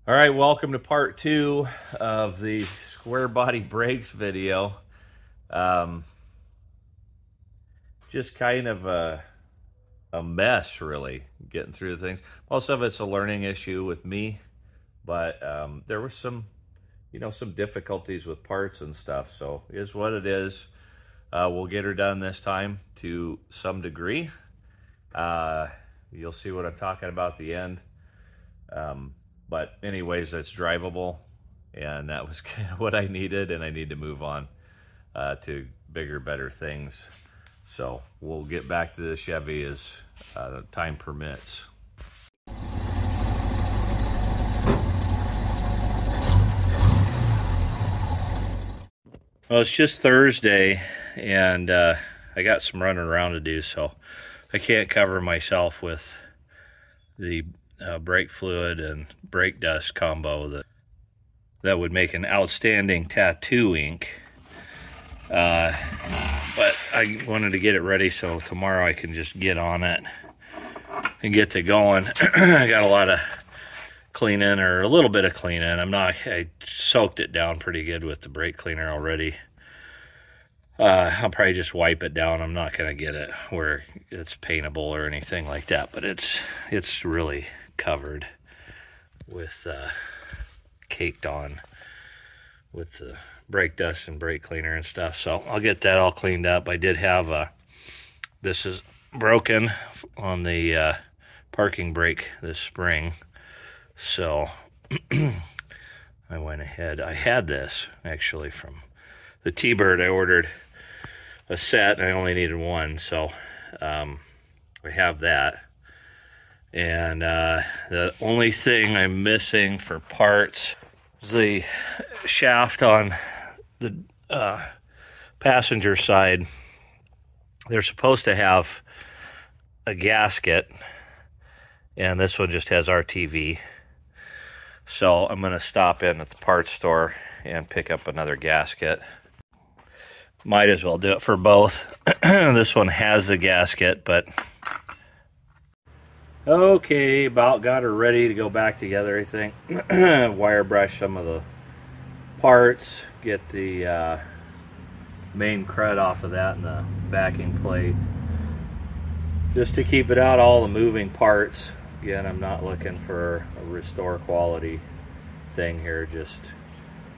All right, welcome to part 2 of the square body brakes video. Just kind of a mess, really, getting through things. Most of it's a learning issue with me, but there was some difficulties with parts and stuff, so it is what it is. We'll get her done this time to some degree. You'll see what I'm talking about at the end. But anyways, it's drivable, and that was kind of what I needed, and I need to move on to bigger, better things. So we'll get back to the Chevy as time permits. Well, it's just Thursday, and I got some running around to do, so I can't cover myself with the brake fluid and brake dust combo that would make an outstanding tattoo ink. But I wanted to get it ready so tomorrow I can just get on it and get to going. I got a lot of cleaning, or a little bit of cleaning. I soaked it down pretty good with the brake cleaner already. I'll probably just wipe it down. I'm not going to get it where it's paintable or anything like that, but it's really covered with caked on with the brake dust and brake cleaner and stuff. So I'll get that all cleaned up. I did have this is broken on the parking brake this spring, so I went ahead. I had this actually from the T-Bird. I ordered a set and I only needed one, so we have that. And the only thing I'm missing for parts is the shaft on the passenger side. They're supposed to have a gasket, and this one just has RTV. So I'm going to stop in at the parts store and pick up another gasket. Might as well do it for both. This one has the gasket, but okay, about got her ready to go back together, I think. Wire brush some of the parts, get the main crud off of that and the backing plate, just to keep it out all the moving parts. Again, I'm not looking for a restore quality thing here, just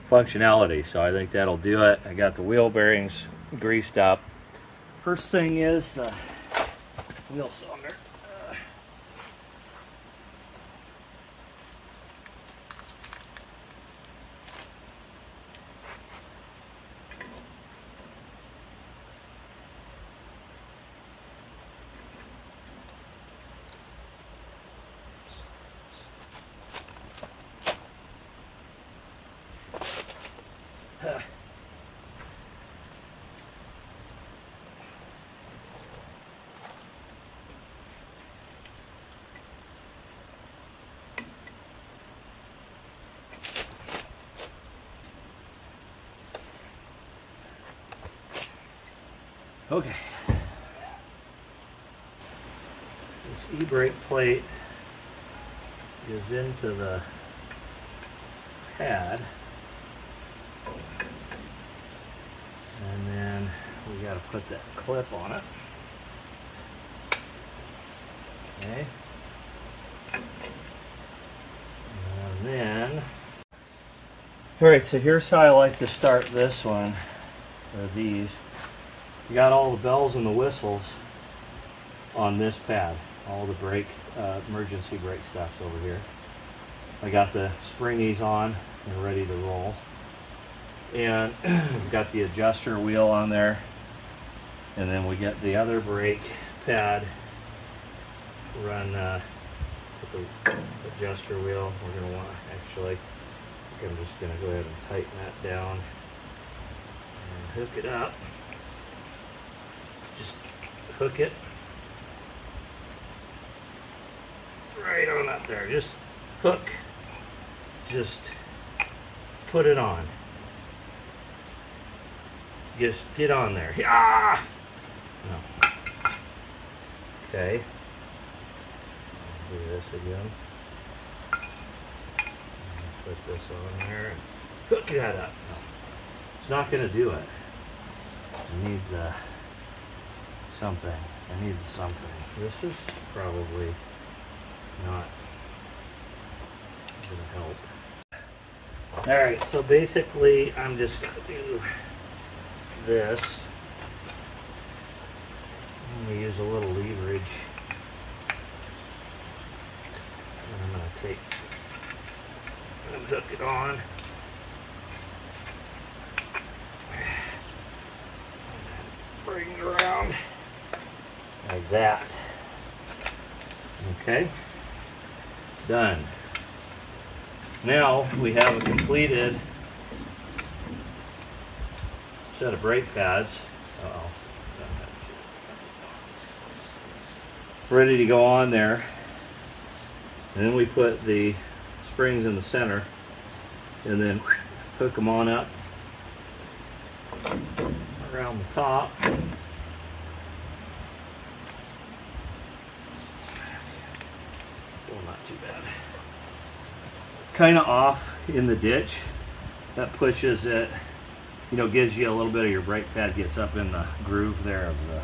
functionality. So I think that'll do it. I got the wheel bearings greased up. First thing is the wheel cylinder. Okay, this e-brake plate is into the pad, and then we got to put that clip on it. Okay, and then, all right, so here's how I like to start this one, or these. You got all the bells and the whistles on this pad. All the brake, emergency brake stuff's over here. I got the springies on and ready to roll. And we've got the adjuster wheel on there. And then we get the other brake pad. Run with the adjuster wheel. We're going to want to actually, I think I'm just going to go ahead and tighten that down and hook it up. Just hook it right on up there. Just hook. Just put it on. Just get on there. Yeah. No. Okay. Do this again. put this on there and hook that up. No, it's not going to do it. I need something. I need something. This is probably not going to help. Alright, so basically I'm just going to do this. I'm going to use a little leverage. And I'm going to take and hook it on. Bring it around like that. Okay, done. Now we have a completed set of brake pads. Ready to go on there. And then we put the springs in the center and then hook them on up around the top. Still not too bad. Kind of off in the ditch. That pushes it, you know, gives you a little bit of your brake pad gets up in the groove there of the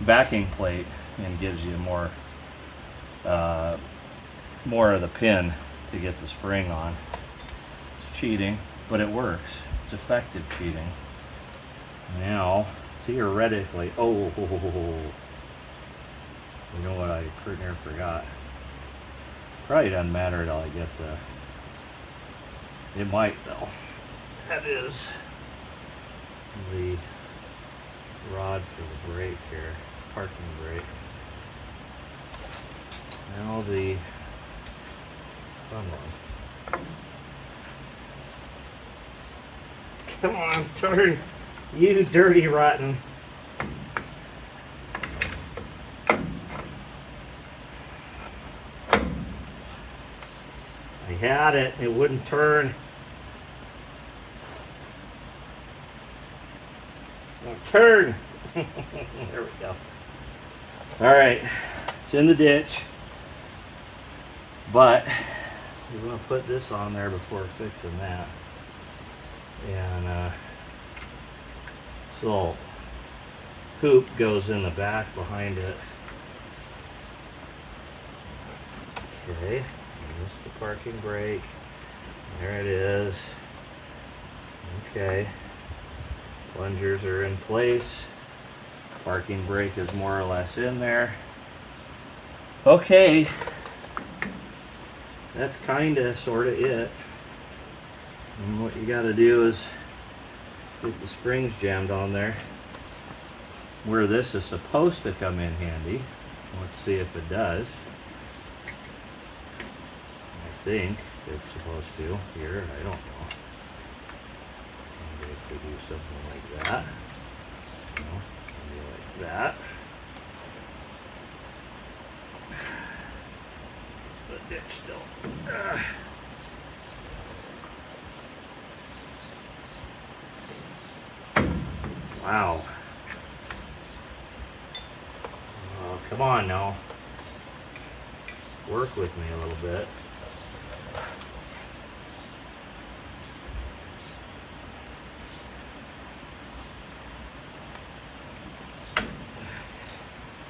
backing plate and gives you more of the pin to get the spring on. It's cheating, but it works. It's effective cheating. Now, theoretically, you know what I pretty near forgot? Probably doesn't matter till I get the, it might though. That is the rod for the brake here, parking brake. Now the fun one. Come on, turn, you dirty rotten. I had it, it wouldn't turn. Now turn. There we go. All right, it's in the ditch, but we're going to put this on there before fixing that. And so hoop goes in the back behind it. Okay, there's the parking brake. There it is. Okay, plungers are in place. Parking brake is more or less in there. Okay, that's kind of sort of it. And what you got to do is get the springs jammed on there where this is supposed to come in handy. Let's see if it does. I think it's supposed to here. I don't know. Maybe if we do something like that. No, maybe like that. The ditch still. Wow. Oh, come on now. Work with me a little bit.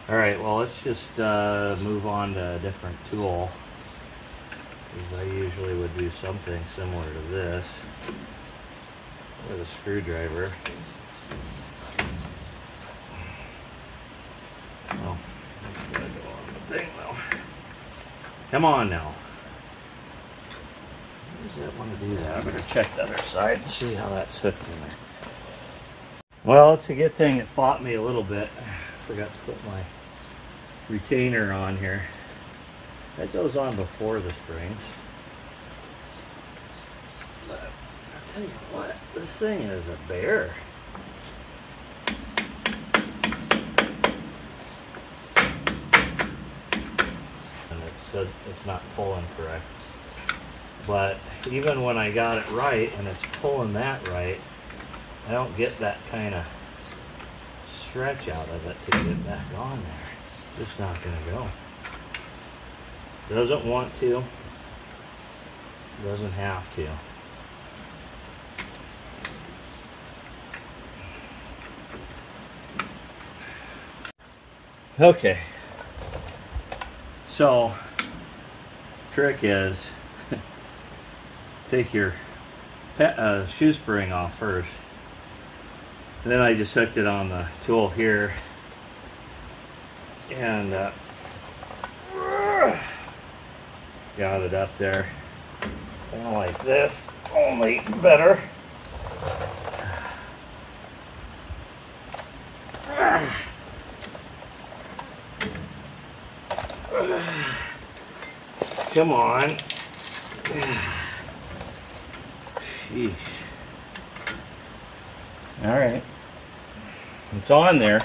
All right, well, let's just move on to a different tool, because I usually would do something similar to this with a screwdriver. Oh, that's gotta go on the thing though. Come on now. Why does that want to do that? I better check the other side and see how that's hooked in there. Well, it's a good thing it fought me a little bit. I forgot to put my retainer on here. That goes on before the springs. But I'll tell you what, this thing is a bear. And it's not pulling correct. But even when I got it right and it's pulling that right, I don't get that kind of stretch out of it to get back on there. Just not going to go. Doesn't want to. Doesn't have to. Okay. So, trick is take your shoe spring off first. And then I just hooked it on the tool here and got it up there. Kind of like this, only better. Come on. Sheesh. All right. It's on there.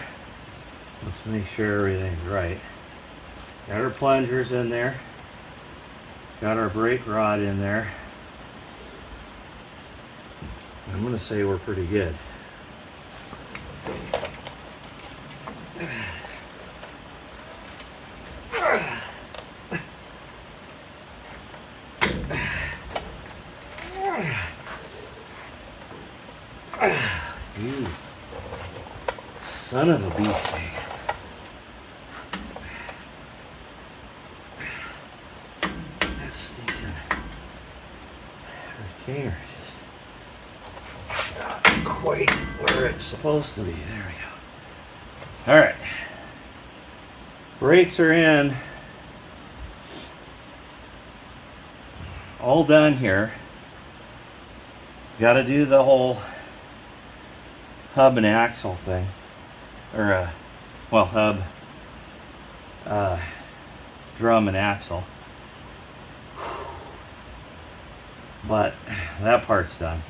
Let's make sure everything's right. Got our plungers in there. Got our brake rod in there. I'm going to say we're pretty good. You son of a beefsteak. That stinking retainer just not quite where it's supposed to be. There we go. All right. Brakes are in. All done here. Got to do the whole hub and axle thing, or well, hub, drum and axle, but that part's done.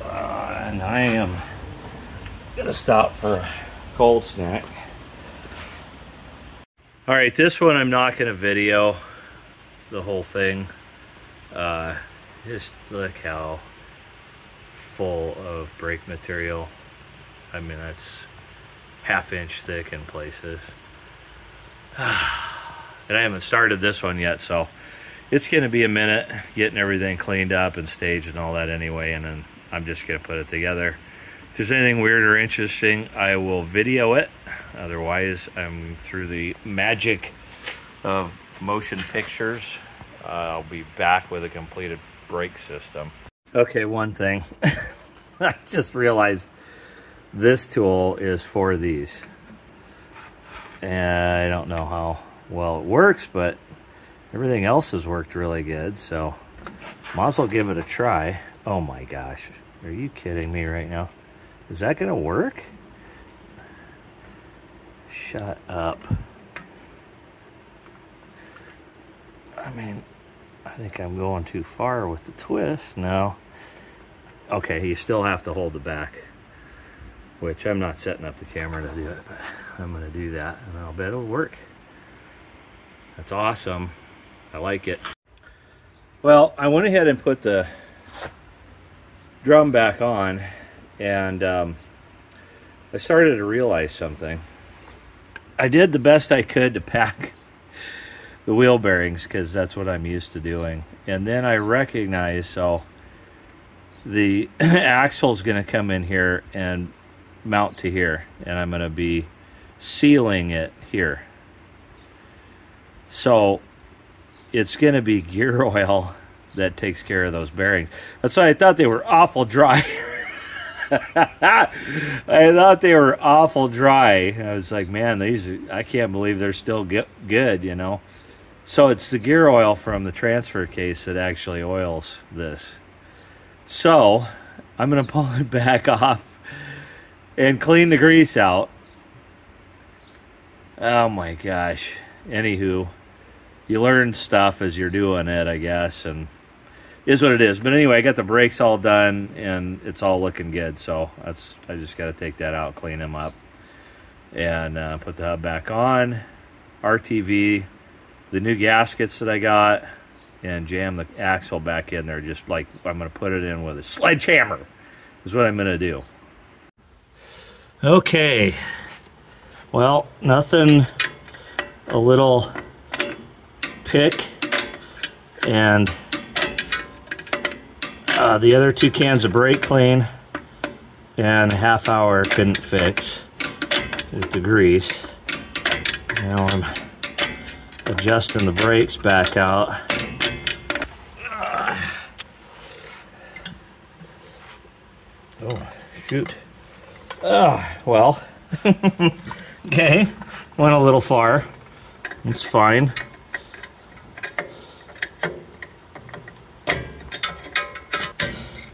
And I am gonna stop for a cold snack. All right, this one I'm not gonna video the whole thing. Just look how full of brake material. I mean, that's half-inch thick in places. And I haven't started this one yet, so it's going to be a minute getting everything cleaned up and staged and all that anyway, and then I'm just going to put it together. If there's anything weird or interesting, I will video it. Otherwise, I'm through the magic of motion pictures. I'll be back with a completed brake system. Okay, one thing. I just realized this tool is for these. And I don't know how well it works, but everything else has worked really good, so might as well give it a try. Oh my gosh, are you kidding me right now? Is that gonna work? Shut up. I mean, I think I'm going too far with the twist. No. Okay, you still have to hold the back, which I'm not setting up the camera to do it, but I'm going to do that, and I'll bet it'll work. That's awesome. I like it. Well, I went ahead and put the drum back on, and I started to realize something. I did the best I could to pack the wheel bearings, because that's what I'm used to doing. And then I recognized, so the axle's going to come in here and mount to here, and I'm going to be sealing it here. So it's going to be gear oil that takes care of those bearings. That's why I thought they were awful dry. I thought they were awful dry. I was like, man, these, I can't believe they're still good, you know. So it's the gear oil from the transfer case that actually oils this. So I'm going to pull it back off and clean the grease out. Oh my gosh. Anywho, you learn stuff as you're doing it, I guess, and is what it is. But anyway, I got the brakes all done and it's all looking good. So I just got to take that out, clean them up, and put the hub back on. RTV, the new gaskets that I got, and jam the axle back in there, just like I'm going to put it in with a sledgehammer is what I'm going to do. Okay, well, nothing a little pick and The other 2 cans of brake clean and a half hour couldn't fix with the grease. Now I'm adjusting the brakes back out. Oh, shoot. Well, okay, went a little far. It's fine.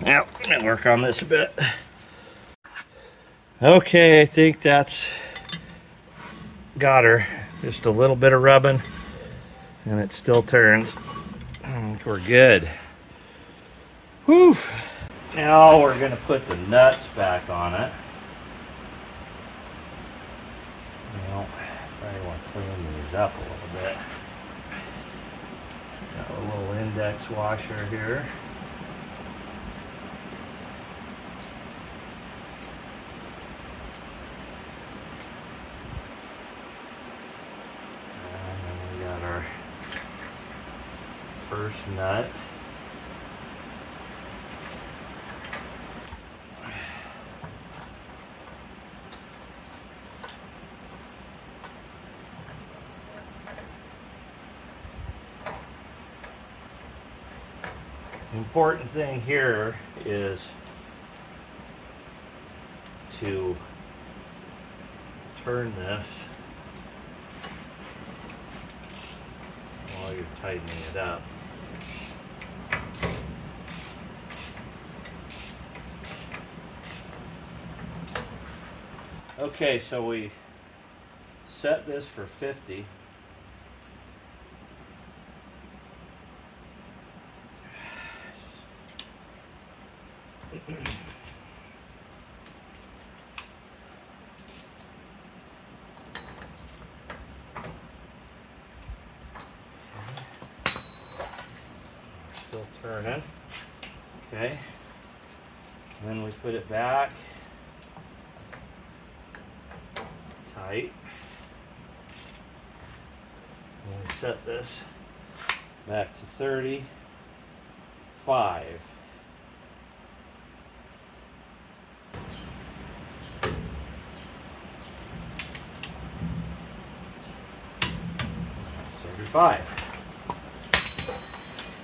Now, let me work on this a bit. Okay, I think that's got her. Just a little bit of rubbing, and it still turns. I think we're good. Whew. Now we're gonna put the nuts back on it. Well, probably want to clean these up a little bit. Got a little index washer here. And then we got our first nut. The important thing here is to turn this while you're tightening it up. Okay, so we set this for 50. Still turning. Okay. And then we put it back tight. And we set this back to 35.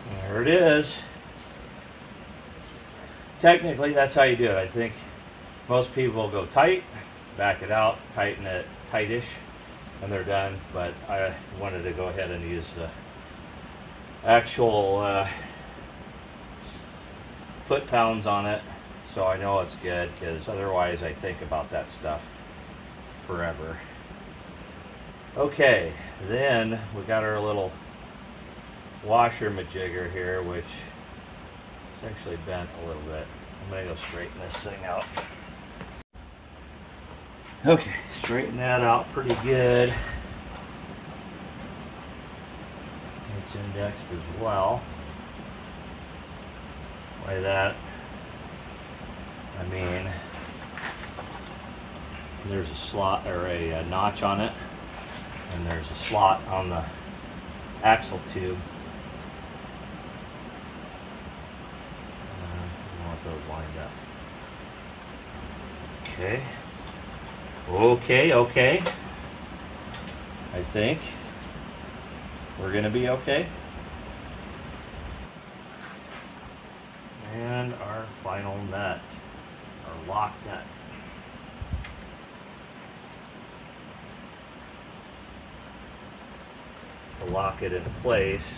There it is. Technically, that's how you do it. I think most people go tight, back it out, tighten it tightish, and they're done. But I wanted to go ahead and use the actual foot-pounds on it, so I know it's good, because otherwise I think about that stuff forever. Okay, then we got our little washer majigger here, which is actually bent a little bit. I'm going to go straighten this thing out. Okay, straighten that out pretty good. It's indexed as well. By that, I mean there's a slot or a notch on it, and there's a slot on the axle tube. We want those lined up. Okay. Okay. I think we're gonna be okay. And our final nut, our lock nut. To lock it in place,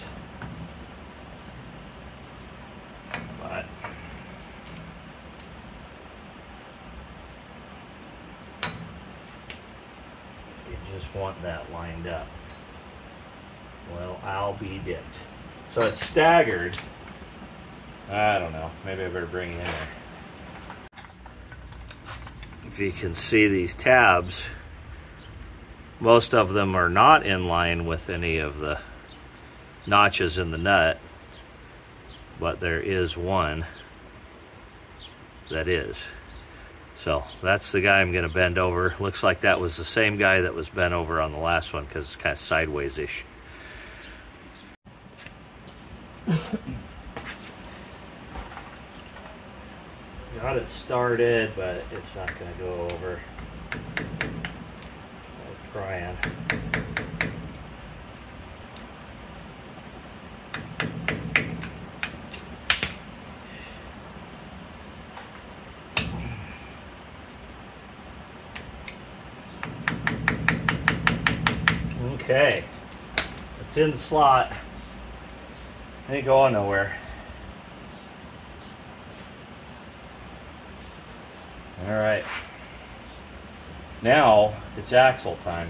but you just want that lined up. Well, I'll be dipped. So it's staggered. I don't know, maybe I better bring it in there. If you can see these tabs, most of them are not in line with any of the notches in the nut, but there is one that is. So that's the guy I'm going to bend over. Looks like that was the same guy that was bent over on the last one, because it's kind of sideways-ish. Got it started, but it's not going to go over. I'm crying. Okay, it's in the slot. Ain't going nowhere. All right, now it's axle time.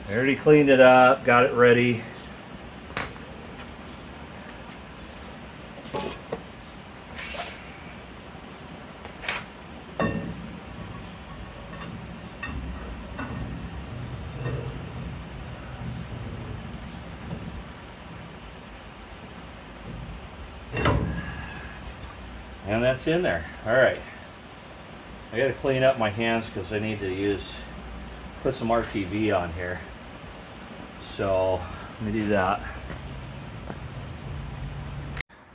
I already cleaned it up, got it ready. And that's in there. All right. I got to clean up my hands because I need to put some RTV on here. So let me do that.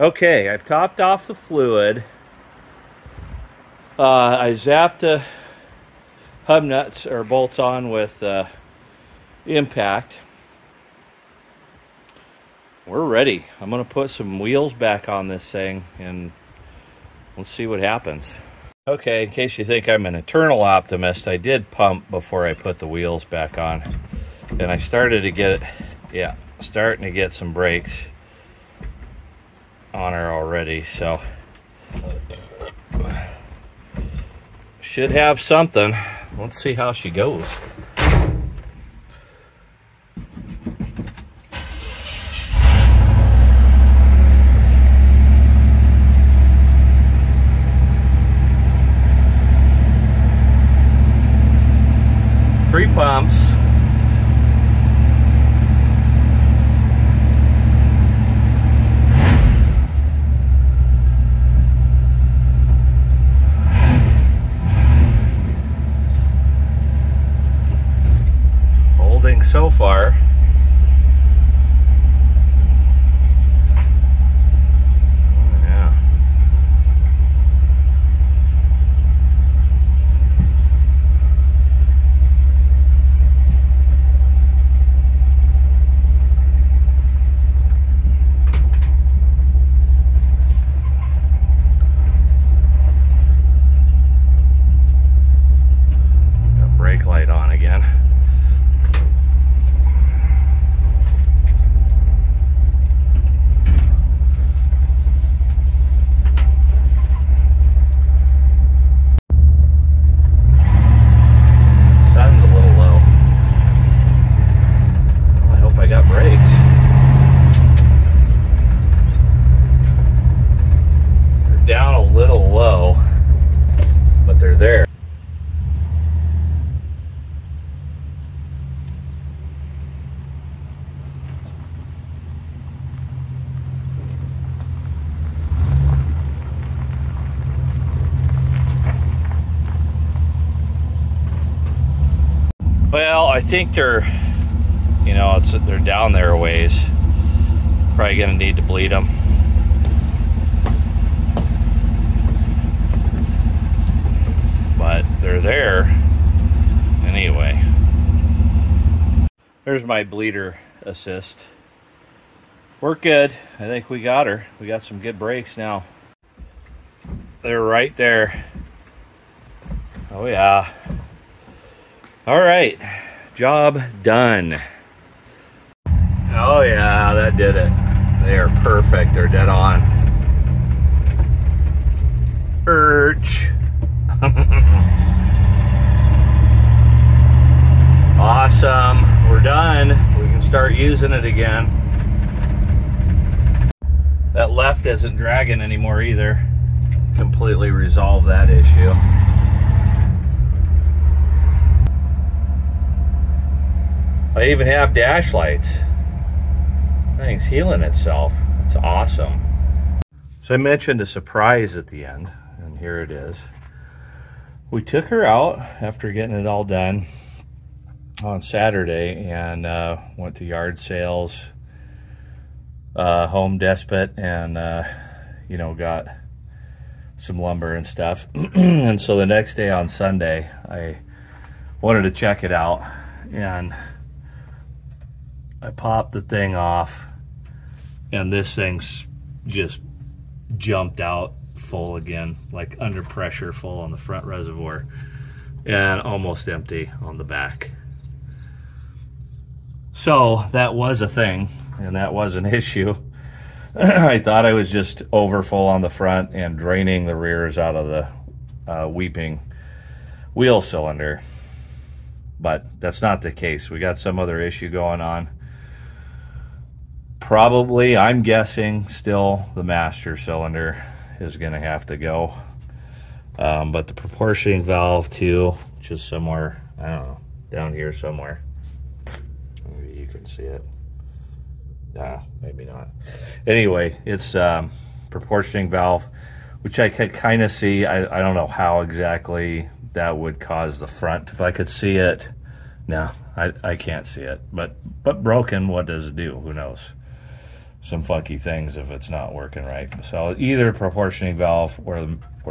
Okay, I've topped off the fluid. I zapped the hub nuts or bolts on with impact. We're ready. I'm going to put some wheels back on this thing and let's see what happens. Okay, in case you think I'm an eternal optimist, I did pump before I put the wheels back on. And I started to get it, yeah, starting to get some brakes on her already, so should have something. Let's see how she goes. 3 pumps. Holding so far. Light on again. Sun's a little low. Well, I hope I got brakes. They're down a little low, but they're there. Well, I think they're, you know, they're down there a ways. Probably gonna need to bleed them. But they're there anyway. There's my bleeder assist. Worked good. I think we got her. We got some good brakes now. They're right there. Oh yeah. All right, job done. Oh yeah, that did it. They are perfect, they're dead on. Awesome, we're done. We can start using it again. That left isn't dragging anymore either. Completely resolved that issue. I even have dash lights. Thing's healing itself. It's awesome. So I mentioned a surprise at the end, and here it is. We took her out after getting it all done on Saturday and went to yard sales, Home Depot, and you know, got some lumber and stuff. And so the next day on Sunday, I wanted to check it out, and I popped the thing off, and this thing's just jumped out full again, like under pressure full on the front reservoir and almost empty on the back. So that was a thing, and that was an issue. I thought I was just over full on the front and draining the rears out of the weeping wheel cylinder, but that's not the case. We got some other issue going on. Probably, I'm guessing, still the master cylinder is going to have to go. But the proportioning valve too, which is somewhere, I don't know, down here somewhere. Maybe you can see it. Nah, maybe not. Anyway, it's proportioning valve, which I could kind of see. I don't know how exactly that would cause the front. If I could see it, no, I can't see it. But broken, what does it do? Who knows? Some funky things if it's not working right. So either proportioning valve or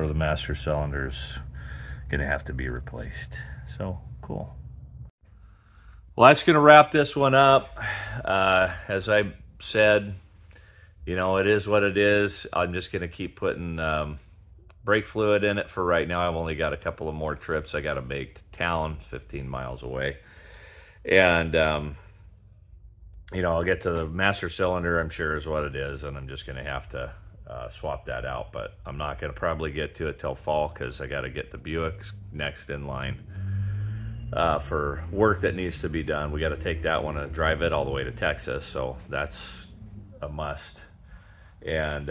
the master cylinder's gonna have to be replaced. So cool. Well, that's gonna wrap this one up. As I said, you know, it is what it is. I'm just gonna keep putting brake fluid in it for right now. I've only got a couple of more trips I gotta make to town, 15 miles away. And you know, I'll get to the master cylinder, I'm sure is what it is, and I'm just going to have to swap that out. But I'm not going to probably get to it till fall because I got to get the Buick next in line for work that needs to be done. We got to take that one and drive it all the way to Texas, so that's a must. And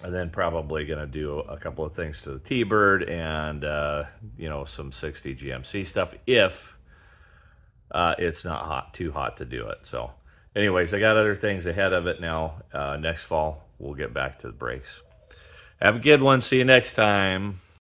then probably going to do a couple of things to the T-Bird and you know, some 60 GMC stuff if it's not too hot to do it. So anyways, I got other things ahead of it now. Next fall, we'll get back to the brakes. Have a good one. See you next time.